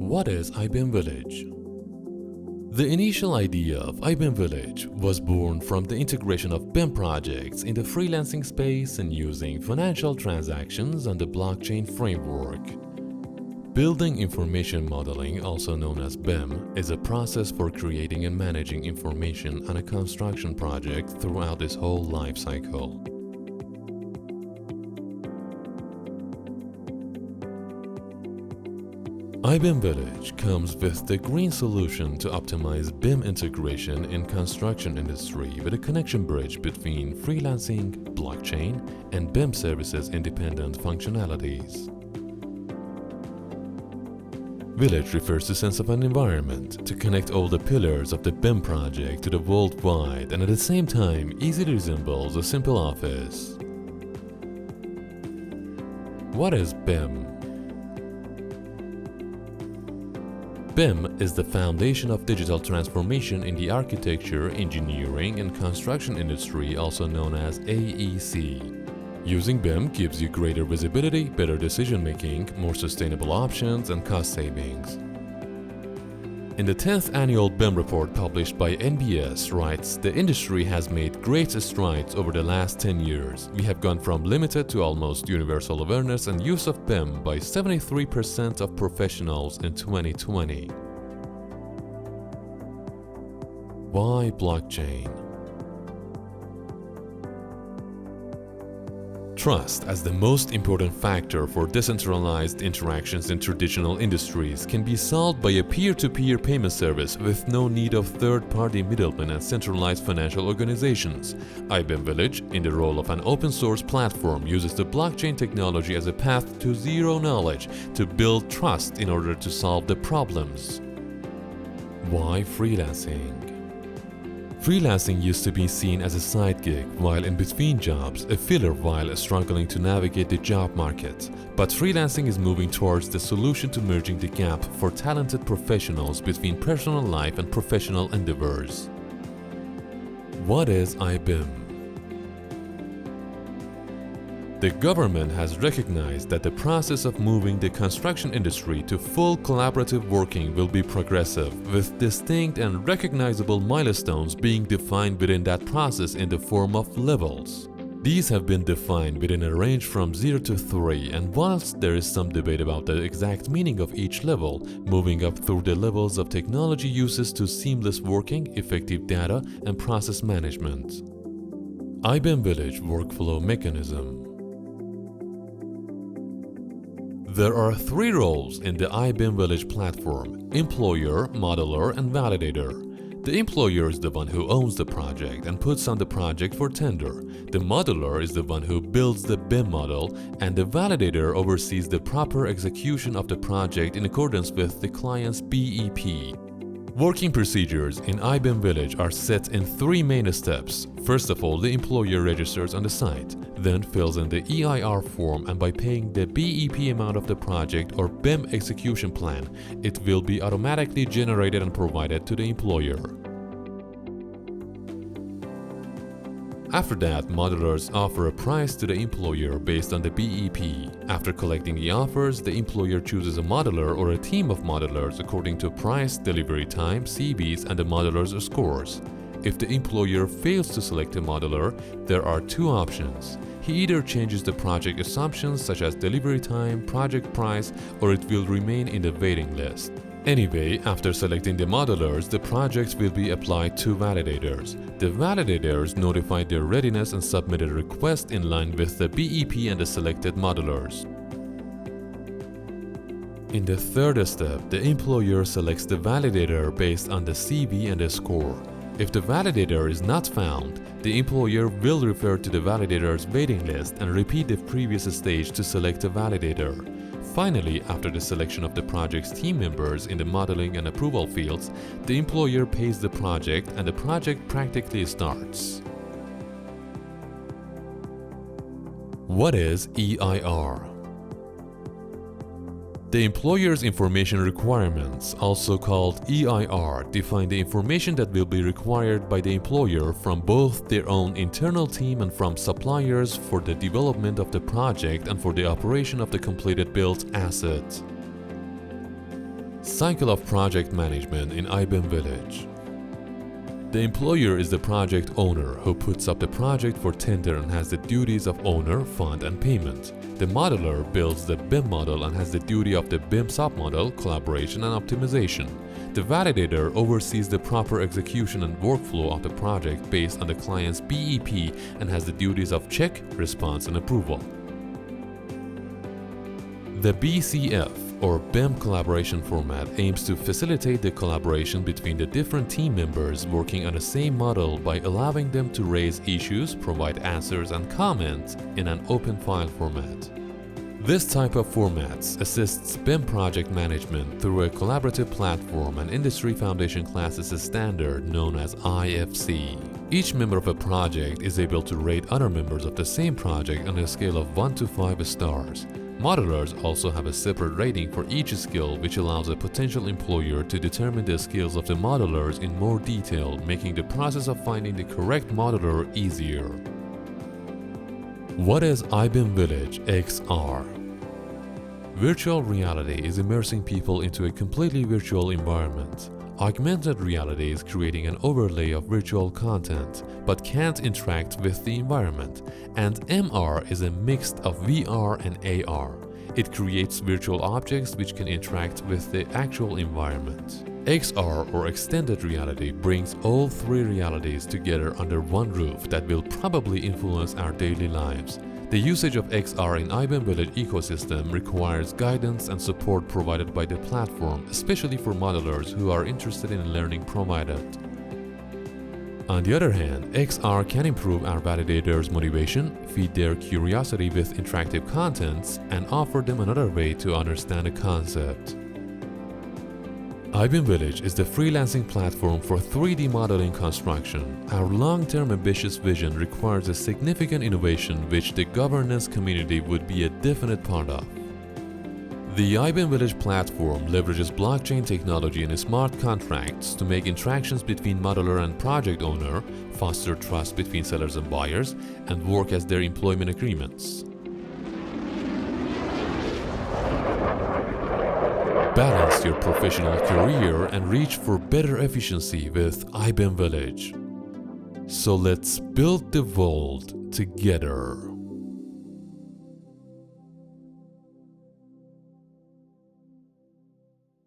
What is iBIMvillage? The initial idea of iBIMvillage was born from the integration of BIM projects in the freelancing space and using financial transactions on the blockchain framework. Building information modeling, also known as BIM, is a process for creating and managing information on a construction project throughout its whole life cycle. iBIMvillage comes with the green solution to optimize BIM integration in construction industry with a connection bridge between freelancing, blockchain, and BIM services independent functionalities. Village refers to sense of an environment to connect all the pillars of the BIM project to the worldwide and at the same time easily resembles a simple office. What is BIM? BIM is the foundation of digital transformation in the architecture, engineering, and construction industry, also known as AEC. Using BIM gives you greater visibility, better decision-making, more sustainable options, and cost savings. In the 10th annual BIM report published by NBS writes, the industry has made great strides over the last 10 years. We have gone from limited to almost universal awareness and use of BIM by 73% of professionals in 2020. Why blockchain? Trust as the most important factor for decentralized interactions in traditional industries can be solved by a peer-to-peer payment service with no need of third-party middlemen and centralized financial organizations. iBIMvillage, in the role of an open-source platform, uses the blockchain technology as a path to zero knowledge to build trust in order to solve the problems. Why freelancing? Freelancing used to be seen as a side gig while in between jobs, a filler while struggling to navigate the job market. But freelancing is moving towards the solution to merging the gap for talented professionals between personal life and professional endeavors. What is iBIM? The government has recognized that the process of moving the construction industry to full collaborative working will be progressive, with distinct and recognizable milestones being defined within that process in the form of levels. These have been defined within a range from 0 to 3, and whilst there is some debate about the exact meaning of each level, moving up through the levels of technology uses to seamless working, effective data, and process management. iBIMvillage workflow mechanism. There are 3 roles in the iBIMvillage platform: employer, modeler, and validator. The employer is the one who owns the project and puts on the project for tender. The modeler is the one who builds the BIM model, and the validator oversees the proper execution of the project in accordance with the client's BEP. Working procedures in iBIMvillage are set in 3 main steps. First of all, the employer registers on the site, then fills in the EIR form, and by paying the BEP amount of the project or BIM execution plan, it will be automatically generated and provided to the employer. After that, modelers offer a price to the employer based on the BEP. After collecting the offers, the employer chooses a modeler or a team of modelers according to price, delivery time, CVs, and the modeler's scores. If the employer fails to select a modeler, there are 2 options. He either changes the project assumptions such as delivery time, project price, or it will remain in the waiting list. Anyway, after selecting the modelers, the project will be applied to validators. The validators notify their readiness and submit a request in line with the BEP and the selected modelers. In the 3rd step, the employer selects the validator based on the CV and the score. If the validator is not found, the employer will refer to the validator's waiting list and repeat the previous stage to select a validator. Finally, after the selection of the project's team members in the modeling and approval fields, the employer pays the project and the project practically starts. What is EIR? The employer's information requirements, also called EIR, define the information that will be required by the employer from both their own internal team and from suppliers for the development of the project and for the operation of the completed built asset. cycle of project management in iBIMvillage. The employer is the project owner who puts up the project for tender and has the duties of owner, fund, and payment. The modeler builds the BIM model and has the duty of the BIM submodel, collaboration, and optimization. The validator oversees the proper execution and workflow of the project based on the client's BEP and has the duties of check, response, and approval. The BCF, or BIM collaboration format, aims to facilitate the collaboration between the different team members working on the same model by allowing them to raise issues, provide answers, and comments in an open file format. This type of formats assists BIM project management through a collaborative platform and industry foundation classes a standard known as IFC. Each member of a project is able to rate other members of the same project on a scale of 1 to 5 stars. Modelers also have a separate rating for each skill, which allows a potential employer to determine the skills of the modelers in more detail, making the process of finding the correct modeler easier. What is iBIMvillage XR? Virtual reality is immersing people into a completely virtual environment. Augmented reality is creating an overlay of virtual content, but can't interact with the environment. And MR is a mix of VR and AR. It creates virtual objects which can interact with the actual environment. XR, or extended reality, brings all three realities together under one roof that will probably influence our daily lives. The usage of XR in iBIMvillage ecosystem requires guidance and support provided by the platform, especially for modelers who are interested in learning provided. On the other hand, XR can improve our validators' motivation, feed their curiosity with interactive contents, and offer them another way to understand a concept. iBIMvillage is the freelancing platform for 3D modeling construction. Our long-term ambitious vision requires a significant innovation which the governance community would be a definite part of. The iBIMvillage platform leverages blockchain technology and smart contracts to make interactions between modeler and project owner, foster trust between sellers and buyers, and work as their employment agreements. Balance your professional career and reach for better efficiency with iBIMvillage. So let's build the world together.